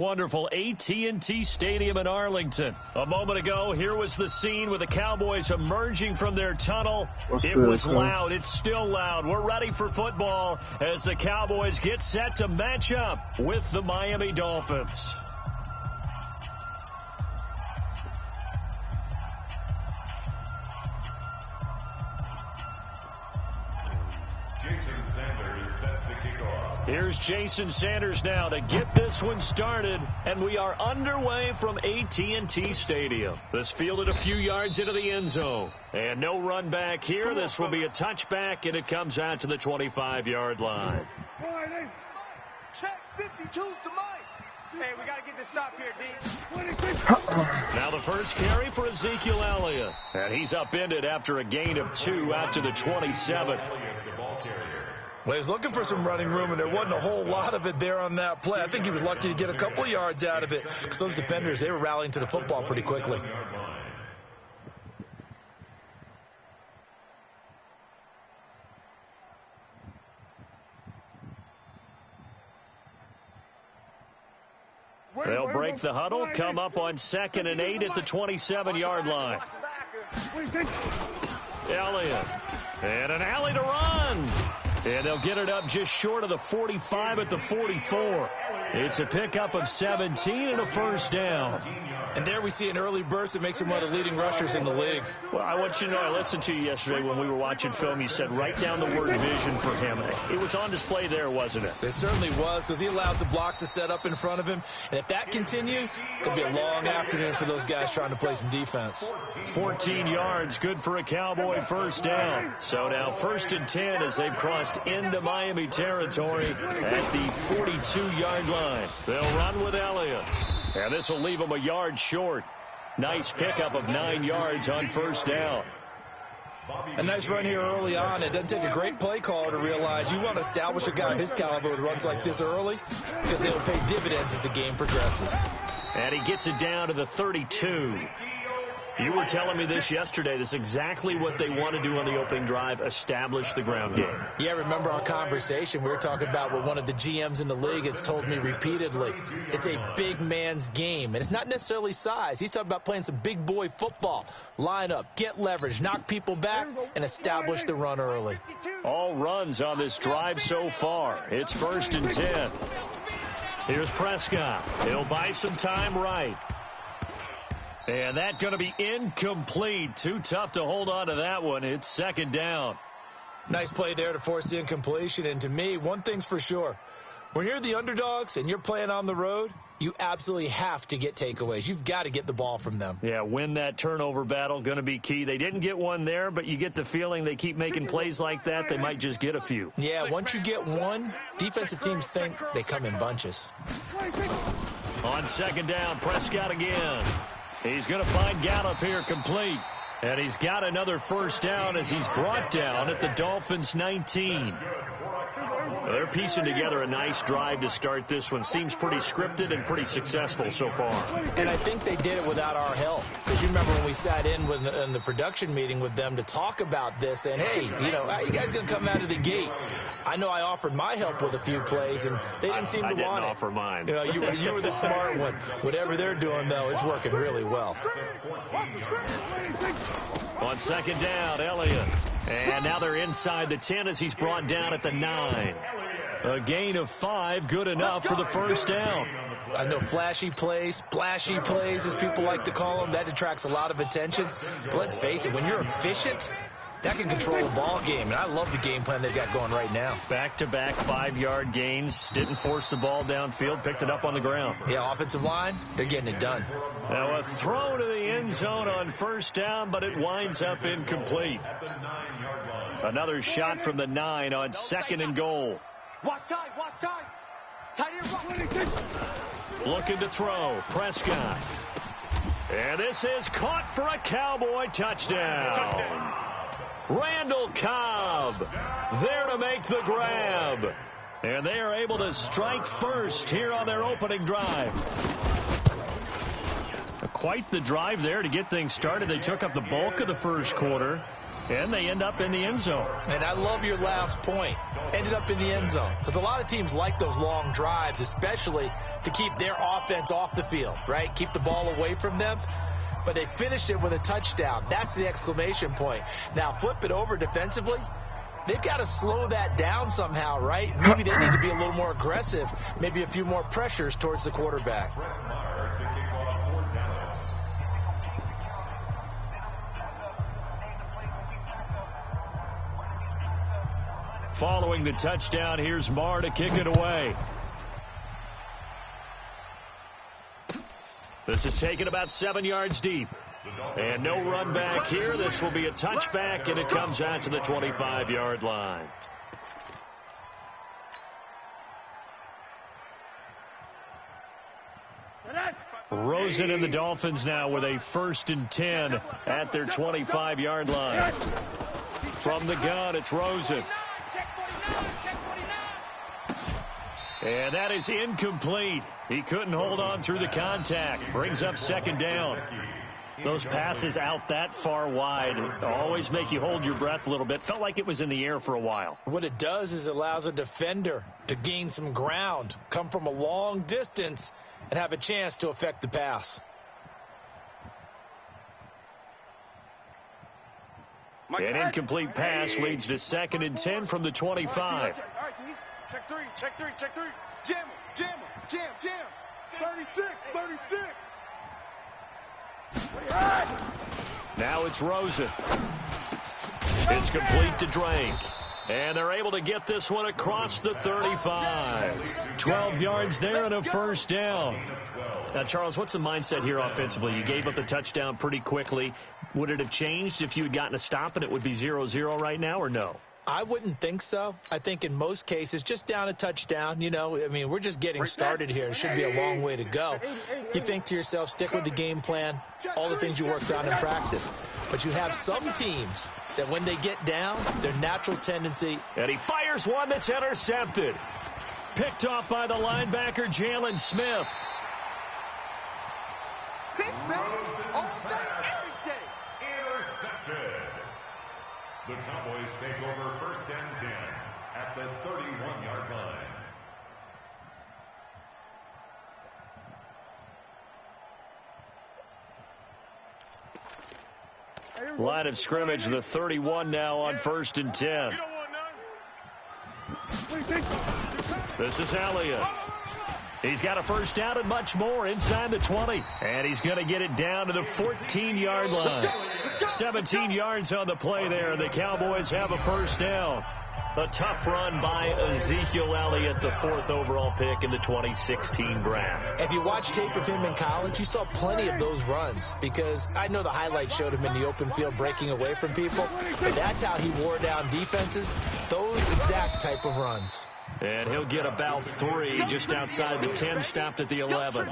Wonderful AT&T Stadium in Arlington. A moment ago, here was the scene with the Cowboys emerging from their tunnel. It was loud. It's still loud. We're ready for football as the Cowboys get set to match up with the Miami Dolphins. Here's Jason Sanders now to get this one started, and we are underway from AT&T Stadium. This fielded a few yards into the end zone, and no run back here. This will be a touchback, and it comes out to the 25-yard line. Check 52's to Mike. Hey, we got to get this stop here, D. Now the first carry for Ezekiel Elliott, and he's upended after a gain of 2 out to the 27. Well, he was looking for some running room, and there wasn't a whole lot of it there on that play. I think he was lucky to get a couple of yards out of it because those defenders, they were rallying to the football pretty quickly. They'll break the huddle, come up on 2nd and 8 at the 27-yard line. Elliott, and an alley to run. And they'll get it up just short of the 45 at the 44. It's a pickup of 17 and a first down. And there we see an early burst that makes him one of the leading rushers in the league. Well, I want you to know, I listened to you yesterday when we were watching film. You said write down the word vision for him. It was on display there, wasn't it? It certainly was, because he allows the blocks to set up in front of him. And if that continues, it could be a long afternoon for those guys trying to play some defense. 14 yards, good for a Cowboy first down. So now 1st and 10 as they've crossed into Miami territory at the 42-yard line. They'll run with Elliott. And this will leave them a yard short. Nice pickup of 9 yards on first down. A nice run here early on. It doesn't take a great play caller to realize you want to establish a guy of his caliber with runs like this early because they'll pay dividends as the game progresses. And he gets it down to the 32. You were telling me this yesterday. This is exactly what they want to do on the opening drive, establish the ground game. Yeah, remember our conversation. We were talking about what one of the GMs in the league has told me repeatedly. It's a big man's game, and it's not necessarily size. He's talking about playing some big boy football. Line up, get leverage, knock people back, and establish the run early. All runs on this drive so far. It's 1st and 10. Here's Prescott. He'll buy some time right. And that's going to be incomplete. Too tough to hold on to that one. It's 2nd down. Nice play there to force the incompletion. And to me, one thing's for sure. When you're the underdogs and you're playing on the road, you absolutely have to get takeaways. You've got to get the ball from them. Yeah, win that turnover battle, going to be key. They didn't get one there, but you get the feeling they keep making plays like that, they might just get a few. Yeah, once you get one, defensive teams think they come in bunches. On 2nd down, Prescott again. He's going to find Gallup here complete. And he's got another first down as he's brought down at the Dolphins' 19. They're piecing together a nice drive to start this one. Seems pretty scripted and pretty successful so far. And I think they did it without our help. Because you remember when we sat in the production meeting with them to talk about this, and hey, you know, how you guys going to come out of the gate? I know I offered my help with a few plays, and they didn't seem to want it. I didn't offer mine. You know, you were the smart one. Whatever they're doing, though, it's working really well. On 2nd down, Elliott. And now they're inside the 10 as he's brought down at the 9. A gain of 5, good enough for the first down. I know flashy plays, splashy plays, as people like to call them, that attracts a lot of attention. But let's face it, when you're efficient, that can control a ball game. And I love the game plan they've got going right now. Back-to-back 5-yard gains. Didn't force the ball downfield. Picked it up on the ground. Yeah, offensive line, they're getting it done. Now a throw to the end zone on first down, but it winds up incomplete. Another shot from the 9 on 2nd and goal. Watch time, watch time. Looking to throw. Prescott. And this is caught for a Cowboy touchdown. Randall Cobb there to make the grab. And they are able to strike first here on their opening drive. Quite the drive there to get things started. They took up the bulk of the first quarter. And they end up in the end zone. And I love your last point. Ended up in the end zone. Because a lot of teams like those long drives, especially to keep their offense off the field, right? Keep the ball away from them. But they finished it with a touchdown. That's the exclamation point. Now, flip it over defensively. They've got to slow that down somehow, right? Maybe they need to be a little more aggressive. Maybe a few more pressures towards the quarterback. Following the touchdown, here's Marr to kick it away. This is taken about 7 yards deep. And no run back here. This will be a touchback, and it comes out to the 25-yard line. Rosen and the Dolphins now with a 1st and 10 at their 25-yard line. From the gun, it's Rosen. And that is incomplete. He couldn't hold on through the contact. Brings up 2nd down. Those passes out that far wide always make you hold your breath a little bit. Felt like it was in the air for a while. What it does is it allows a defender to gain some ground, come from a long distance, and have a chance to affect the pass. An incomplete pass leads to 2nd and 10 from the 25. Check three. Jam him. Jam. 36. Now it's Rosen. It's complete to Drake. And they're able to get this one across the 35. 12 yards there and a 1st down. Now, Charles, what's the mindset here offensively? You gave up the touchdown pretty quickly. Would it have changed if you had gotten a stop and it would be 0-0 right now, or no? I wouldn't think so. I think in most cases, just down a touchdown, you know, I mean, we're just getting started here. It should be a long way to go. You think to yourself, stick with the game plan, all the things you worked on in practice. But you have some teams that when they get down, their natural tendency. And he fires one that's intercepted. Picked off by the linebacker, Jalen Smith. Pick, baby. All day, every day. Intercepted. The Cowboys take over 1st and 10 at the 31-yard line. Line of scrimmage, the 31 now on 1st and 10. This is Elliott. He's got a 1st down and much more inside the 20. And he's going to get it down to the 14-yard line. 17 yards on the play there. The Cowboys have a 1st down. A tough run by Ezekiel Elliott, the 4th overall pick in the 2016 draft. If you watched tape of him in college, you saw plenty of those runs, because I know the highlights showed him in the open field breaking away from people, but that's how he wore down defenses, those exact type of runs. And he'll get about 3 just outside the 10, stopped at the 11.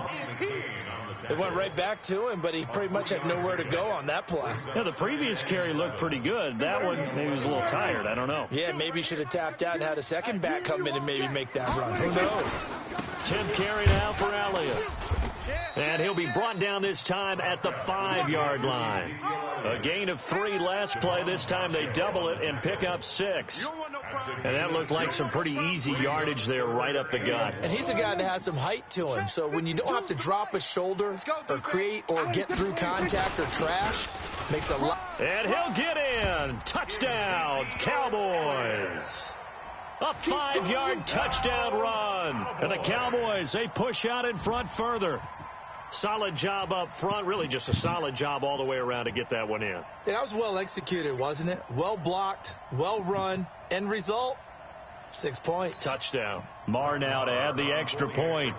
It went right back to him, but he pretty much had nowhere to go on that play. Yeah, the previous carry looked pretty good. That one, maybe he was a little tired. I don't know. Yeah, maybe he should have tapped out and had a second back come in and maybe make that run. Who knows? 10th carry now for Elliott. And he'll be brought down this time at the 5-yard line. A gain of 3 last play. This time they double it and pick up 6. And that looked like some pretty easy yardage there right up the gut. And he's a guy that has some height to him. So when you don't have to drop a shoulder or create or get through contact or trash, makes a lot. And he'll get in. Touchdown, Cowboys. A 5-yard touchdown run. And the Cowboys, they push out in front further. Solid job up front. Really just a solid job all the way around to get that one in. That was well executed, wasn't it? Well blocked, well run. End result, 6 points. Touchdown. Marr now to add the extra point.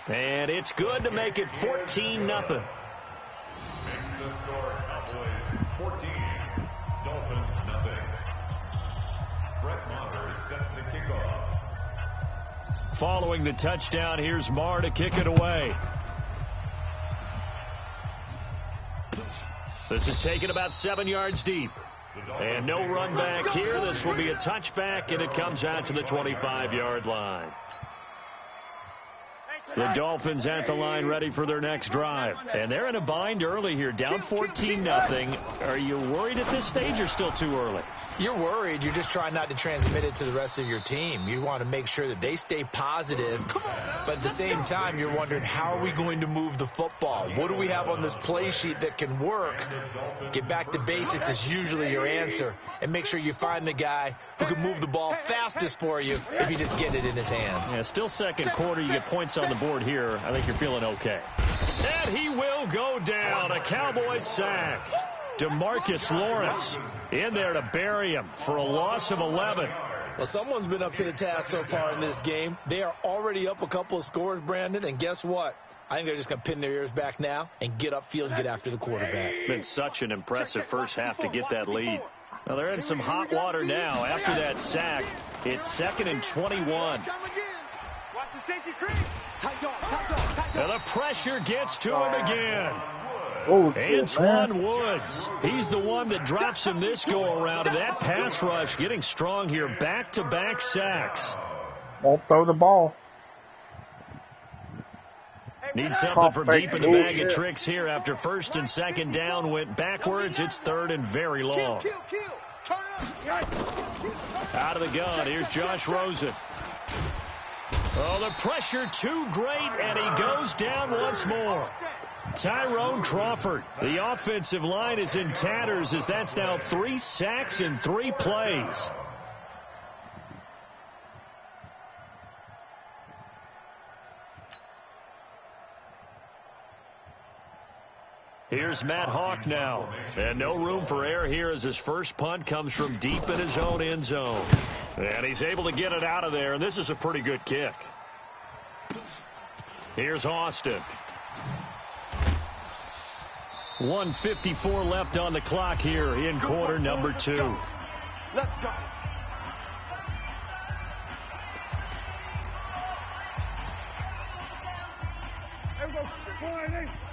And it's good to make it 14-0. Makes the score Cowboys 14, Dolphins nothing. Brett Maher is set to kick off. Following the touchdown, here's Marr to kick it away. This is taken about 7 yards deep. And no run back here. This will be a touchback, and it comes out to the 25-yard line. The Dolphins at the line ready for their next drive. And they're in a bind early here, down 14-0. Are you worried at this stage or still too early? You're worried. You're just trying not to transmit it to the rest of your team. You want to make sure that they stay positive. But at the same time, you're wondering, how are we going to move the football? What do we have on this play sheet that can work? Get back to basics is usually your answer. And make sure you find the guy who can move the ball fastest for you if you just get it in his hands. Yeah, still second quarter. You get points on the board here. I think you're feeling okay. And he will go down. A Cowboys sack. DeMarcus Lawrence in there to bury him for a loss of 11. Well, someone's been up to the task so far in this game. They are already up a couple of scores, Brandon, and guess what? I think they're just going to pin their ears back now and get upfield and get after the quarterback. Been such an impressive first half to get that lead. Now they're in some hot water now. After that sack, it's 2nd and 21. Watch the safety creep. Now the pressure gets to him again. Oh, Antoine Woods, he's the one that drops him this go-around. And that pass rush getting strong here. Back-to-back sacks. Won't throw the ball. Need something from deep in the bag of tricks here after 1st and 2nd down went backwards. It's 3rd and very long. Out of the gun, here's Josh Rosen. Oh, the pressure too great, and he goes down once more. Tyrone Crawford. The offensive line is in tatters as that's now 3 sacks in 3 plays. Here's Matt Hawk now. And no room for error here as his first punt comes from deep in his own end zone. And he's able to get it out of there, and this is a pretty good kick. Here's Austin. 1:54 left on the clock here in quarter number 2. Let's go.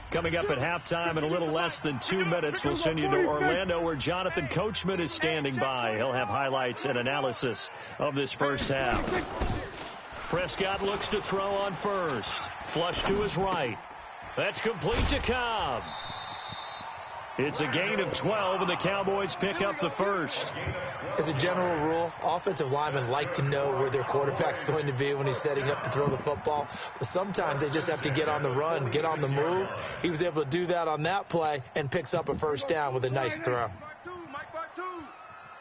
Coming up at halftime in a little less than 2 minutes, we'll send you to Orlando where Jonathan Coachman is standing by. He'll have highlights and analysis of this first half. Prescott looks to throw on first. Flush to his right. That's complete to Cobb. It's a gain of 12, and the Cowboys pick up the first. As a general rule, offensive linemen like to know where their quarterback's going to be when he's setting up to throw the football. But sometimes they just have to get on the run, get on the move. He was able to do that on that play and picks up a first down with a nice throw.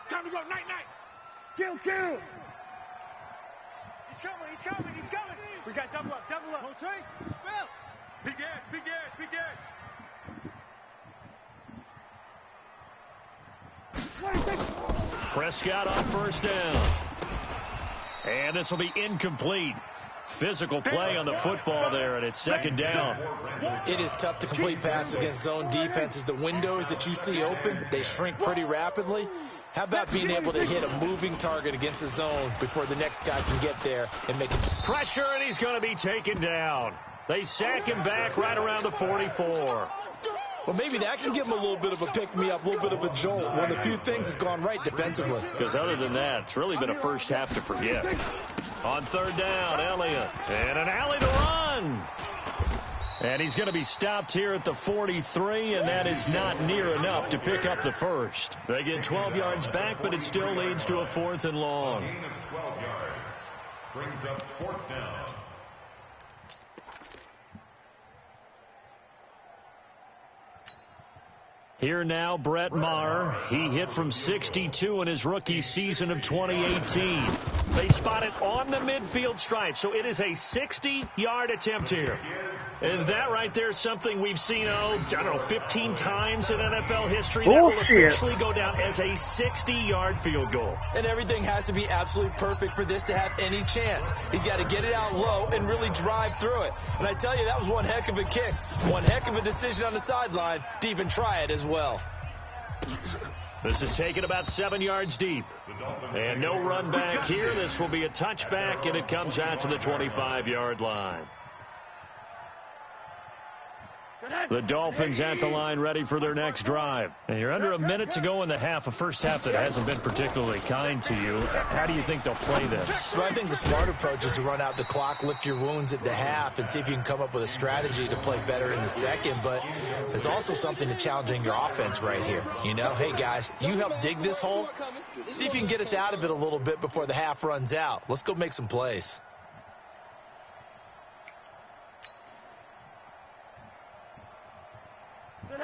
Time to go, night. Kill. He's coming. We got double up. Rotate, spell. Big edge. Prescott on first down. And this will be incomplete. Physical play on the football there, and it's 2nd down. It is tough to complete passes against zone defenses. The windows that you see open, they shrink pretty rapidly. How about being able to hit a moving target against a zone before the next guy can get there and make it? Pressure, and he's going to be taken down. They sack him back right around the 44. Well, maybe that can give him a little bit of a pick-me-up, a little bit of a jolt when a few things has gone right defensively. Because other than that, it's really been a first half to forget. On 3rd down, Elliott. And an alley to run. And he's going to be stopped here at the 43, and that is not near enough to pick up the first. They get 12 yards back, but it still leads to a 4th and long. Gain of 12 yards. Brings up 4th down. Here now, Brett Maher. He hit from 62 in his rookie season of 2018. They spot it on the midfield stripe, so it is a 60-yard attempt here. And that right there is something we've seen, 15 times in NFL history. That will officially go down as a 60-yard field goal. And everything has to be absolutely perfect for this to have any chance. He's got to get it out low and really drive through it. And I tell you, that was one heck of a kick. One heck of a decision on the sideline to even try it as well. This is taken about 7 yards deep. And no run back here. This will be a touchback, and it comes out to the 25-yard line. The Dolphins at the line ready for their next drive. And you're under a minute to go in the half, a first half that hasn't been particularly kind to you. How do you think they'll play this? Well, I think the smart approach is to run out the clock, lick your wounds at the half, and see if you can come up with a strategy to play better in the second. But there's also something to challenging your offense right here. You know, hey, guys, you help dig this hole. See if you can get us out of it a little bit before the half runs out. Let's go make some plays.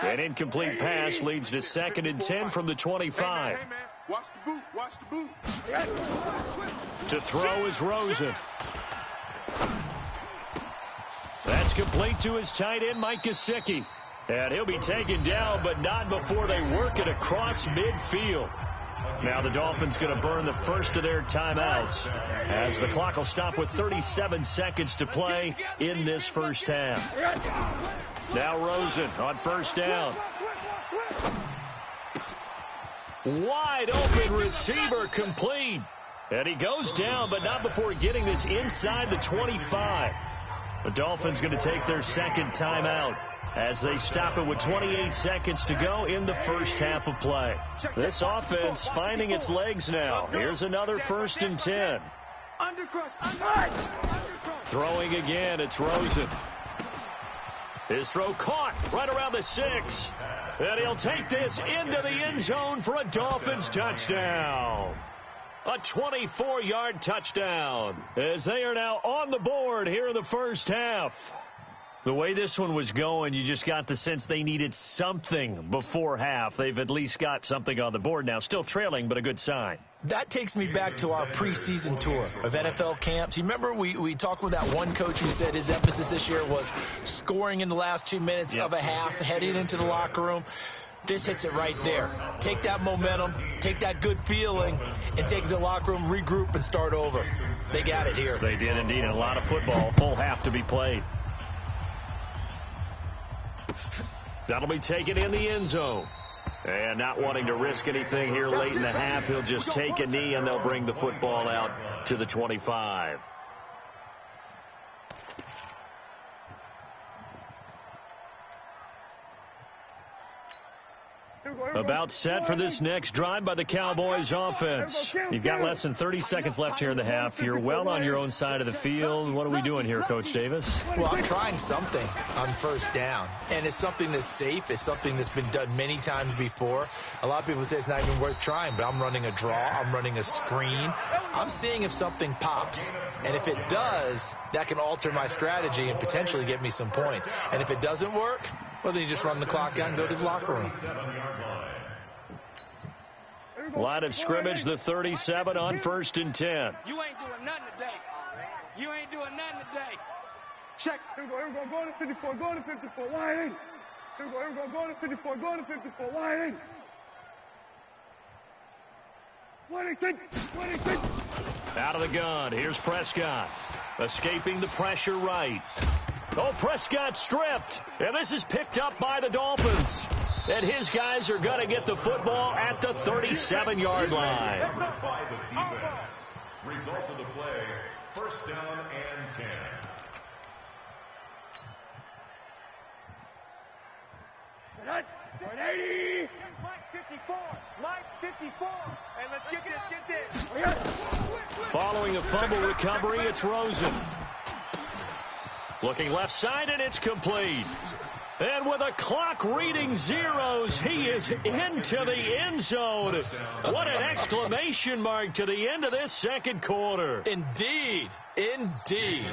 An incomplete pass leads to 2nd and 10 from the 25. Hey, man. Watch the boot. Watch the boot. To throw is Rosen. That's complete to his tight end, Mike Gesicki. And he'll be taken down, but not before they work it across midfield. Now the Dolphins going to burn the first of their timeouts as the clock will stop with 37 seconds to play in this first half. Now Rosen on first down. Wide open receiver complete. And he goes down, but not before getting this inside the 25. The Dolphins going to take their second timeout as they stop it with 28 seconds to go in the first half of play. This offense finding its legs now. Here's another 1st and 10. Throwing again, it's Rosen. His throw caught right around the 6. And he'll take this into the end zone for a Dolphins touchdown. A 24-yard touchdown as they are now on the board here in the first half. The way this one was going, you just got the sense they needed something before half. They've at least got something on the board now. Still trailing, but a good sign. That takes me back to our preseason tour of NFL camps. You remember we talked with that one coach who said his emphasis this year was scoring in the last 2 minutes of a half, heading into the locker room. This hits it right there. Take that momentum, take that good feeling, and take the locker room, regroup, and start over. They got it here. They did indeed. A lot of football, full half to be played. That'll be taken in the end zone. And not wanting to risk anything here late in the half, he'll just take a knee, and they'll bring the football out to the 25. About set for this next drive by the Cowboys offense. You've got less than 30 seconds left here in the half. You're well on your own side of the field. What are we doing here, Coach Davis? Well, I'm trying something on first down, and it's something that's safe. It's something that's been done many times before. A lot of people say it's not even worth trying, but I'm running a draw. I'm running a screen. I'm seeing if something pops, and if it does, that can alter my strategy and potentially get me some points. And if it doesn't work, well, then you just run the clock out and go to the locker room. Line of scrimmage, the 37 on 1st and 10. You ain't doing nothing today. You ain't doing nothing today. Check. Here we go. Go to 54. Go to 54. Wide in. Here we go. Go to 54. Go to 54. Wide in. What do you think? What do you think? Out of the gun. Here's Prescott. Escaping the pressure right. Oh, Prescott stripped. And this is picked up by the Dolphins. And his guys are going to get the football at the 37-yard line. By the defense. Result of the play, 1st down and 10. Mike 54. Mike 54. Hey, let's get this. Get this. Following a fumble recovery, it's Rosen. Looking left side, and it's complete. And with a clock reading zeros, he is into the end zone. What an exclamation mark to the end of this second quarter. Indeed. Indeed.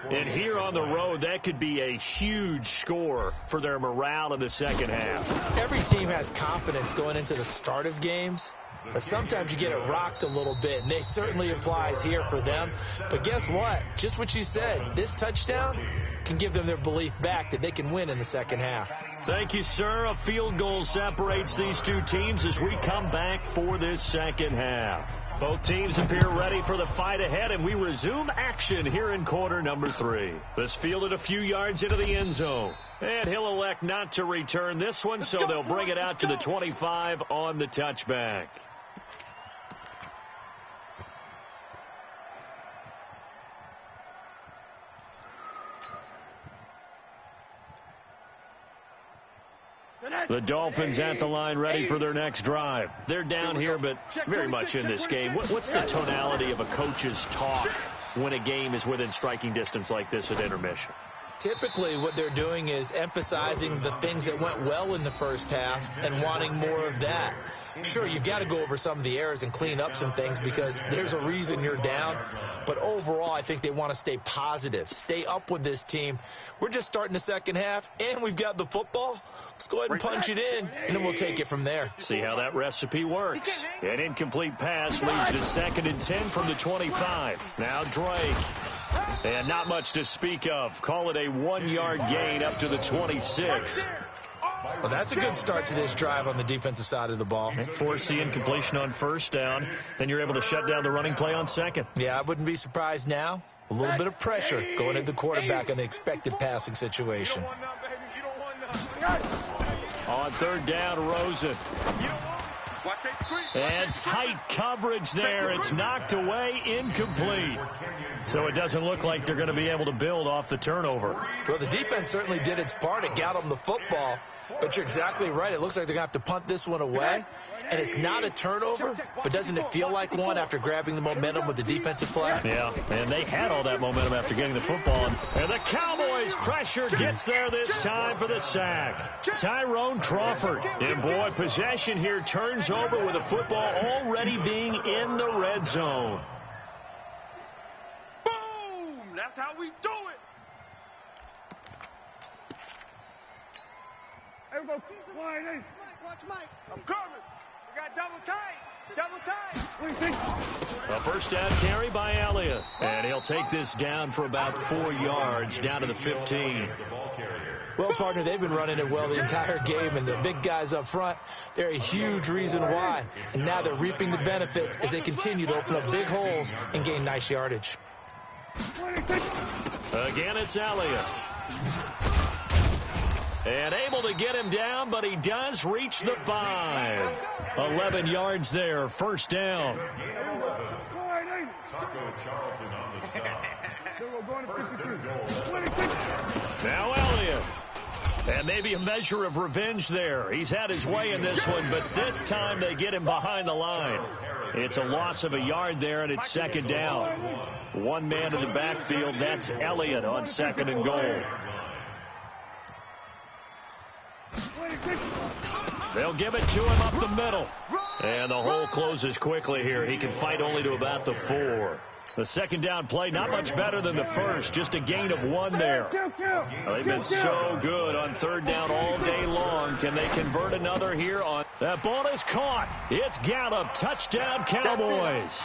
And here on the road, that could be a huge score for their morale in the second half. Every team has confidence going into the start of games, but sometimes you get it rocked a little bit, and it certainly applies here for them. But guess what? Just what you said, this touchdown can give them their belief back that they can win in the second half. Thank you, sir. A field goal separates these two teams as we come back for this second half. Both teams appear ready for the fight ahead, and we resume action here in quarter number 3. This fielded a few yards into the end zone. And he'll elect not to return this one, so they'll bring it out to the 25 on the touchback. The Dolphins at the line ready for their next drive. They're down here, but very much in this game. What's the tonality of a coach's talk when a game is within striking distance like this at intermission? Typically, what they're doing is emphasizing the things that went well in the first half and wanting more of that. Sure, you've got to go over some of the errors and clean up some things because there's a reason you're down. But overall, I think they want to stay positive, stay up with this team. We're just starting the second half, and we've got the football. Let's go ahead and punch it in, and then we'll take it from there. See how that recipe works. An incomplete pass leads to 2nd and 10 from the 25. Now Drake. And not much to speak of. Call it a 1-yard gain up to the 26. Well, that's a good start to this drive on the defensive side of the ball. Force the incompletion on first down, then you're able to shut down the running play on second. Yeah, I wouldn't be surprised now. A little bit of pressure going at the quarterback in the expected passing situation. On 3rd down, Rosen. And tight coverage there. It's knocked away, incomplete. So it doesn't look like they're going to be able to build off the turnover. Well, the defense certainly did its part. It got them the football. But you're exactly right. It looks like they're going to have to punt this one away. And it's not a turnover, but doesn't it feel like one after grabbing the momentum with the defensive play? Yeah, and they had all that momentum after getting the football. And the Cowboys' pressure gets there this time for the sack. Tyrone Crawford. And, boy, possession here turns over with the football already being in the red zone. Boom! That's how we do it. Everybody, wide in. Watch Mike. I'm coming. We got double tight. Double tight. A first down carry by Elliott. And he'll take this down for about 4 yards, down to the 15. Well, partner, they've been running it well the entire game, and the big guys up front, they're a huge reason why. And now they're reaping the benefits as they continue to open up big holes and gain nice yardage. Again, it's Elliott. And able to get him down, but he does reach the 5. 11 yards there, first down. Now Elliott. And maybe a measure of revenge there. He's had his way in this one, but this time they get him behind the line. It's a loss of a yard there, and it's 2nd down. One man in the backfield, that's Elliott on 2nd and goal. They'll give it to him up the middle. And the hole closes quickly here. He can fight only to about the 4. The 2nd down play, not much better than the first. Just a gain of 1 there. They've been so good on 3rd down all day long. Can they convert another here on? That ball is caught. It's Gallup. Touchdown, Cowboys.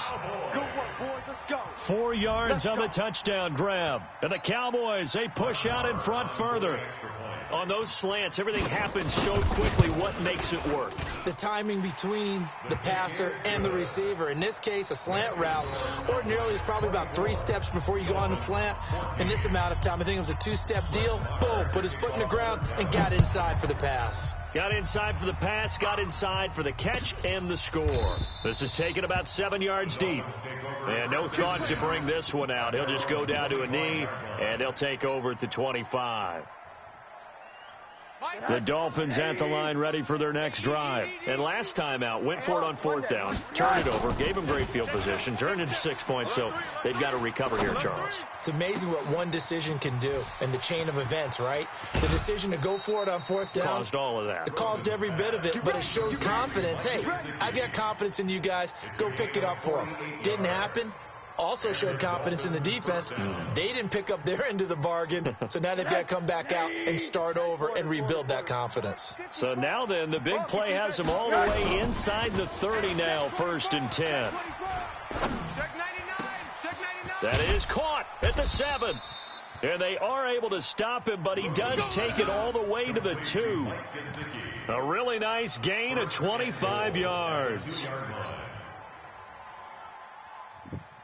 Good work, boys. Let's go. 4 yards on the touchdown grab. And the Cowboys, they push out in front further. On those slants, everything happens so quickly. What makes it work? The timing between the passer and the receiver. In this case, a slant route ordinarily is probably about 3 steps before you go on the slant. In this amount of time, I think it was a 2-step deal. Boom, put his foot in the ground and got inside for the pass. Got inside for the pass, got inside for the catch and the score. This is taken about 7 yards deep. And no thought to bring this one out. He'll just go down to a knee, and they'll take over at the 25. The Dolphins at the line ready for their next drive. And last time out, went for it on 4th down, turned it over, gave them great field position, turned into 6 points, so they've got to recover here, Charles. It's amazing what one decision can do in the chain of events, right? The decision to go for it on 4th down. Caused all of that. It caused every bit of it, but it showed confidence. Hey, I've got confidence in you guys. Go pick it up for them. Didn't happen. Also showed confidence in the defense. They didn't pick up their end of the bargain, so now they've got to come back out and start over and rebuild that confidence. So now then, the big play has them all the way inside the 30 now, 1st and 10. That is caught at the 7. And they are able to stop him, but he does take it all the way to the 2. A really nice gain of 25 yards.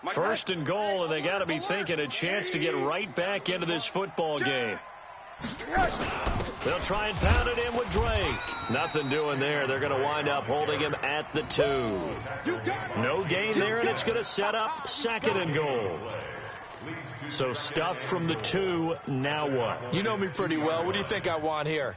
1st and goal, and they got to be thinking a chance to get right back into this football game. They'll try and pound it in with Drake. Nothing doing there. They're going to wind up holding him at the 2. No gain there, and it's going to set up 2nd and goal. So stuff from the 2, now what? You know me pretty well. What do you think I want here?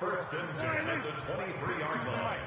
First and 10 at the 23-yard line.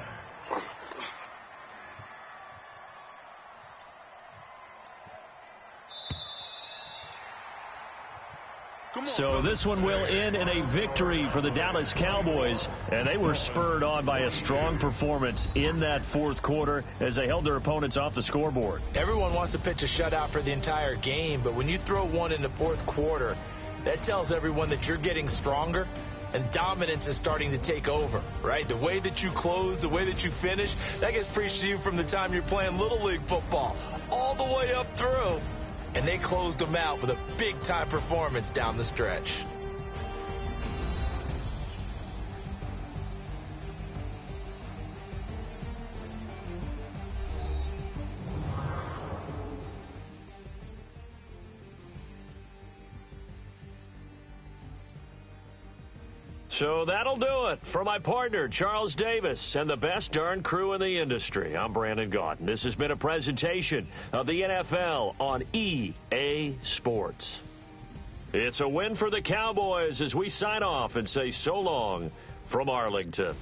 So this one will end in a victory for the Dallas Cowboys, and they were spurred on by a strong performance in that fourth quarter as they held their opponents off the scoreboard. Everyone wants to pitch a shutout for the entire game, but when you throw one in the fourth quarter, that tells everyone that you're getting stronger and dominance is starting to take over, right? The way that you close, the way that you finish, that gets preached to you from the time you're playing Little League football all the way up through. And they closed them out with a big-time performance down the stretch. So that'll do it for my partner, Charles Davis, and the best darn crew in the industry. I'm Brandon Gaudin. This has been a presentation of the NFL on EA Sports. It's a win for the Cowboys as we sign off and say so long from Arlington.